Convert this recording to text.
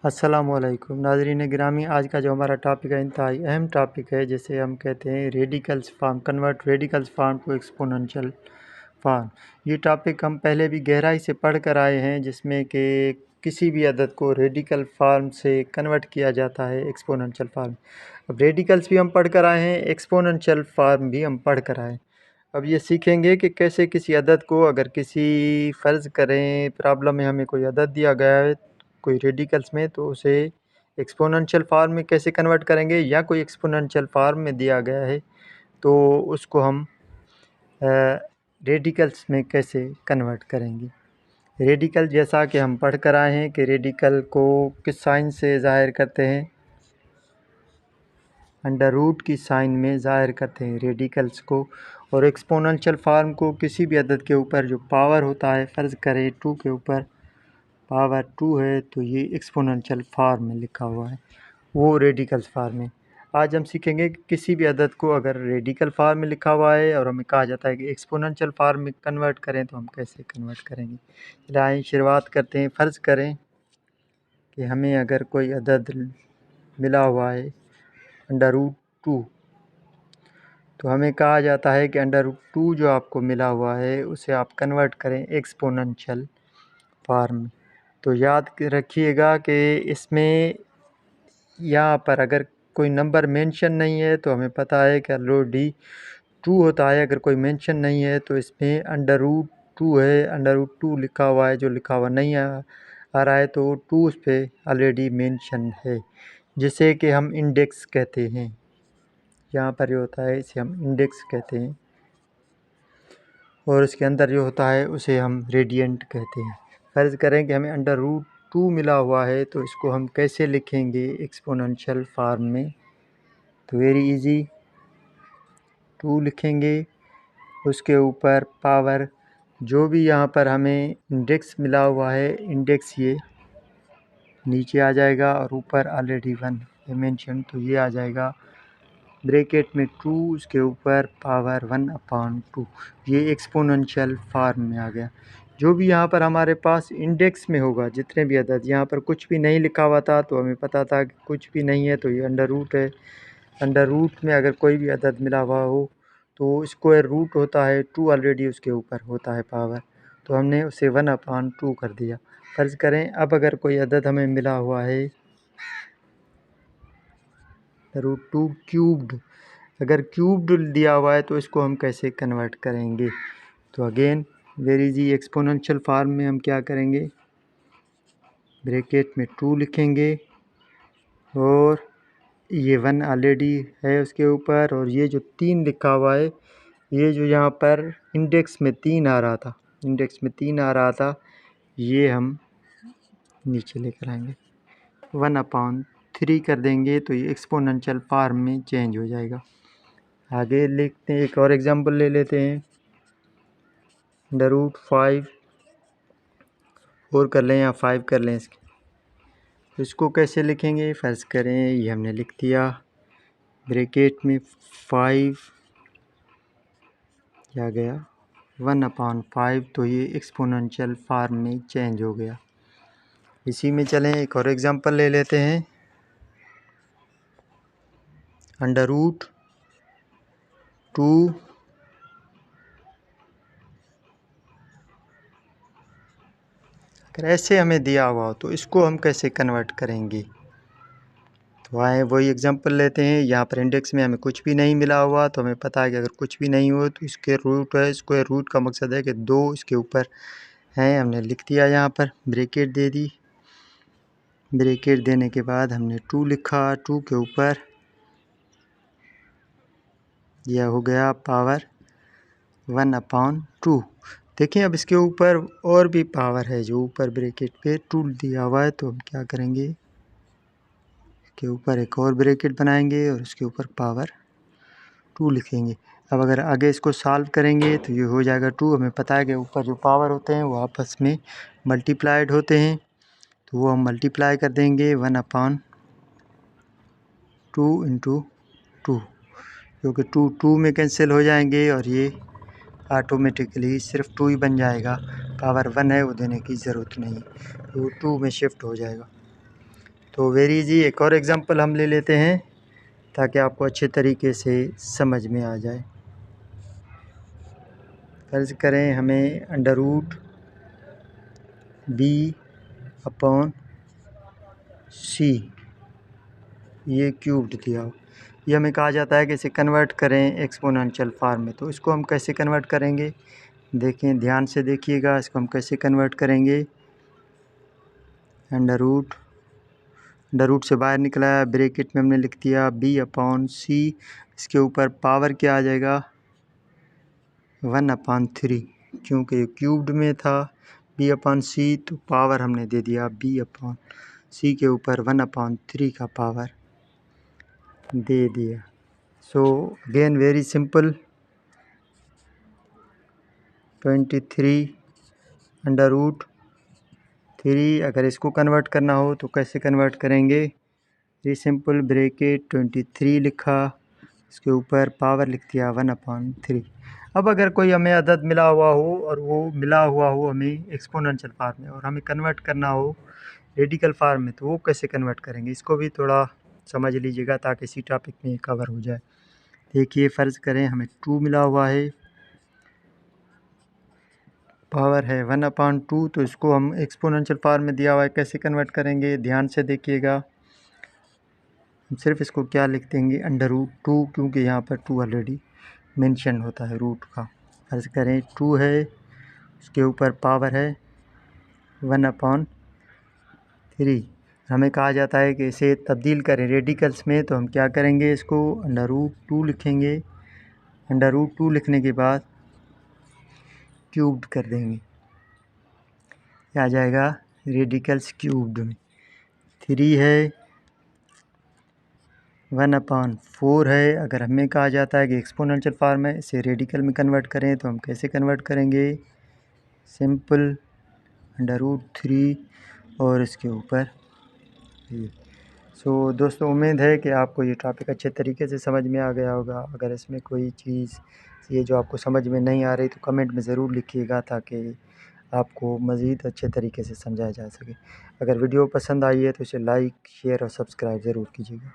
अस्सलामुअलैकुम नाज़रीन गिरामी। आज का जो हमारा टॉपिक है इंतहाई अहम टॉपिक है, जिसे हम कहते हैं radicals form, convert radicals form to exponential form. ये टॉपिक हम पहले भी गहराई से पढ़ कर आए हैं, जिसमें कि किसी भी अदद को रेडिकल फार्म से कन्वर्ट किया जाता है एक्सपोनेंशियल फार्म। अब रेडिकल्स भी हम पढ़ कर आए हैं, एक्सपोनेंशियल फार्म भी हम पढ़ कर आए हैं। अब ये सीखेंगे कि कैसे किसी अदद को, अगर किसी फ़र्ज़ करें प्रॉब्लम में हमें कोई अदद दिया गया है कोई रेडिकल्स में, तो उसे एक्सपोनेंशियल फार्म में कैसे कन्वर्ट करेंगे, या कोई एक्सपोनेंशियल फार्म में दिया गया है तो उसको हम रेडिकल्स में कैसे कन्वर्ट करेंगे। रेडिकल जैसा कि हम पढ़ कर आए हैं कि रेडिकल को किस साइन से ज़ाहिर करते हैं, अंडर रूट की साइन में ज़ाहिर करते हैं रेडिकल्स को। और एक्सपोनेंशियल फार्म को किसी भी अदद के ऊपर जो पावर होता है, फ़र्ज़ करें 2 के ऊपर पावर 2 है, तो ये एक्सपोनेंशियल फार्म में लिखा हुआ है, वो रेडिकल्स फार्म है। आज हम सीखेंगे कि किसी भी अदद को अगर रेडिकल फार्म में लिखा हुआ है और हमें कहा जाता है कि एक्सपोनेंशियल फार्म में कन्वर्ट करें, तो हम कैसे कन्वर्ट करेंगे। चलिए आइए शुरुआत करते हैं। फ़र्ज़ करें कि हमें अगर कोई अदद मिला हुआ है अंडर रूट 2, तो हमें कहा जाता है कि अंडर रूट 2 जो आपको मिला हुआ है उसे आप कन्वर्ट करें एक्सपोनेंशियल फार्म में। तो याद रखिएगा कि इसमें यहाँ पर अगर कोई नंबर मेंशन नहीं है, तो हमें पता है कि ऑलरेडी 2 होता है। अगर कोई मेंशन नहीं है तो इसमें अंडर रूट 2 है, अंडर रूट 2 लिखा हुआ है। जो लिखा हुआ नहीं आ रहा है तो 2 उस पर ऑलरेडी मेंशन है, जिसे कि हम इंडेक्स कहते हैं। यहाँ पर जो होता है इसे हम इंडेक्स कहते हैं, और उसके अंदर जो होता है उसे हम रेडियंट कहते हैं। फ़र्ज़ करें कि हमें अंडर रूट 2 मिला हुआ है, तो इसको हम कैसे लिखेंगे एक्सपोनेंशियल फार्म में। तो वेरी इजी, 2 लिखेंगे, उसके ऊपर पावर जो भी यहाँ पर हमें इंडेक्स मिला हुआ है, इंडेक्स ये नीचे आ जाएगा, और ऊपर ऑलरेडी 1 है मेंशन, तो ये आ जाएगा ब्रैकेट में 2, उसके ऊपर पावर 1/2। ये एक्सपोनेंशियल फार्म में आ गया। जो भी यहाँ पर हमारे पास इंडेक्स में होगा, जितने भी अदद, यहाँ पर कुछ भी नहीं लिखा हुआ था तो हमें पता था कि कुछ भी नहीं है, तो ये अंडर रूट है। अंडर रूट में अगर कोई भी अदद मिला हुआ हो तो स्क्वायर रूट होता है, 2 ऑलरेडी उसके ऊपर होता है पावर, तो हमने उसे 1/2 कर दिया। फ़र्ज़ करें अब अगर कोई अदद हमें मिला हुआ है √2 क्यूब्ड, अगर क्यूब्ड दिया हुआ है तो इसको हम कैसे कन्वर्ट करेंगे। तो again very easy, exponential form में हम क्या करेंगे, ब्रैकेट में 2 लिखेंगे, और ये 1 ऑलरेडी है उसके ऊपर, और ये जो 3 लिखा हुआ है, ये जो यहाँ पर इंडेक्स में 3 आ रहा था, इंडेक्स में 3 आ रहा था, ये हम नीचे लेकर आएंगे, 1/3 कर देंगे, तो ये एक्सपोनेंशियल फार्म में चेंज हो जाएगा। आगे लिखते हैं, एक और एग्जांपल ले लेते हैं, √5 और कर लें या 5 कर लें इसके। तो इसको कैसे लिखेंगे, फ़र्ज़ करें ये हमने लिख दिया, ब्रैकेट में 5 क्या गया 1/5, तो ये एक्सपोनेंशियल फार्म में चेंज हो गया। इसी में चलें एक और एग्जांपल ले लेते हैं, √2 अगर ऐसे हमें दिया हुआ हो तो इसको हम कैसे कन्वर्ट करेंगे। तो आए वही एग्जांपल लेते हैं, यहाँ पर इंडेक्स में हमें कुछ भी नहीं मिला हुआ, तो हमें पता है कि अगर कुछ भी नहीं हो तो इसके रूट है, स्क्वायर रूट का मकसद है कि 2 इसके ऊपर हैं, हमने लिख दिया, यहाँ पर ब्रैकेट दे दी, ब्रैकेट देने के बाद हमने 2 लिखा, 2 के ऊपर यह हो गया पावर 1/2। देखिए अब इसके ऊपर और भी पावर है, जो ऊपर ब्रैकेट पे 2 दिया हुआ है, तो हम क्या करेंगे, इसके ऊपर एक और ब्रैकेट बनाएंगे और उसके ऊपर पावर 2 लिखेंगे। अब अगर आगे इसको सॉल्व करेंगे तो ये हो जाएगा 2। हमें पता है कि ऊपर जो पावर होते हैं वो आपस में मल्टीप्लाइड होते हैं, तो वो हम मल्टीप्लाई कर देंगे 1/2 इंटू 2, क्योंकि 2 में कैंसिल हो जाएंगे, और ये ऑटोमेटिकली सिर्फ 2 ही बन जाएगा, पावर 1 है वो देने की ज़रूरत नहीं, तो 2 में शिफ्ट हो जाएगा। तो वेरी इजी एक और एग्जांपल हम ले लेते हैं ताकि आपको अच्छे तरीके से समझ में आ जाए। फर्ज करें हमें अंडर रूट b/c ये क्यूब्ड दिया हो। ये हमें कहा जाता है कि इसे कन्वर्ट करें एक्सपोनेंशियल फॉर्म में। तो इसको हम कैसे कन्वर्ट करेंगे, देखें ध्यान से देखिएगा। इसको हम कैसे कन्वर्ट करेंगे, अंडर रूट से बाहर निकला है, ब्रैकेट में हमने लिख दिया b/c। इसके ऊपर पावर क्या आ जाएगा 1/3, क्योंकि ये क्यूब्ड में था b/c, तो पावर हमने दे दिया b/c के ऊपर 1/3 का पावर दे दिया। So again very simple, 23 under root 3। अगर इसको कन्वर्ट करना हो तो कैसे कन्वर्ट करेंगे, वेरी सिंपल, ब्रैकेट 23 लिखा, इसके ऊपर पावर लिख दिया 1/3। अब अगर कोई हमें अदद मिला हुआ हो और वो मिला हुआ हो हमें एक्सपोनेंशियल फॉर्म में और हमें कन्वर्ट करना हो रेडिकल फॉर्म में, तो वो कैसे कन्वर्ट करेंगे, इसको भी थोड़ा समझ लीजिएगा ताकि इसी टॉपिक में कवर हो जाए। देखिए फ़र्ज़ करें हमें 2 मिला हुआ है, पावर है 1/2, तो इसको हम एक्सपोनेंशियल फॉर्म में दिया हुआ है, कैसे कन्वर्ट करेंगे ध्यान से देखिएगा। हम सिर्फ इसको क्या लिख देंगे अंडर रूट 2, क्योंकि यहाँ पर 2 ऑलरेडी मेंशन होता है रूट का। फर्ज करें 2 है, उसके ऊपर पावर है 1/3। हमें कहा जाता है कि इसे तब्दील करें रेडिकल्स में, तो हम क्या करेंगे, इसको अंडर रूट 2 लिखेंगे। अंडर रूट 2 लिखने के बाद क्यूब्ड कर देंगे, क्या आ जाएगा रेडिकल्स क्यूब्ड में 3 है 1/4 है। अगर हमें कहा जाता है कि एक्सपोनेंशियल फॉर्म है, इसे रेडिकल में कन्वर्ट करें, तो हम कैसे कन्वर्ट करेंगे, सिंपल अंडर रूट 3 और इसके ऊपर ये। सो दोस्तों उम्मीद है कि आपको ये टॉपिक अच्छे तरीके से समझ में आ गया होगा। अगर इसमें कोई चीज़ ये जो आपको समझ में नहीं आ रही तो कमेंट में ज़रूर लिखिएगा ताकि आपको मज़ीद अच्छे तरीके से समझाया जा सके। अगर वीडियो पसंद आई है तो इसे लाइक शेयर और सब्सक्राइब ज़रूर कीजिएगा।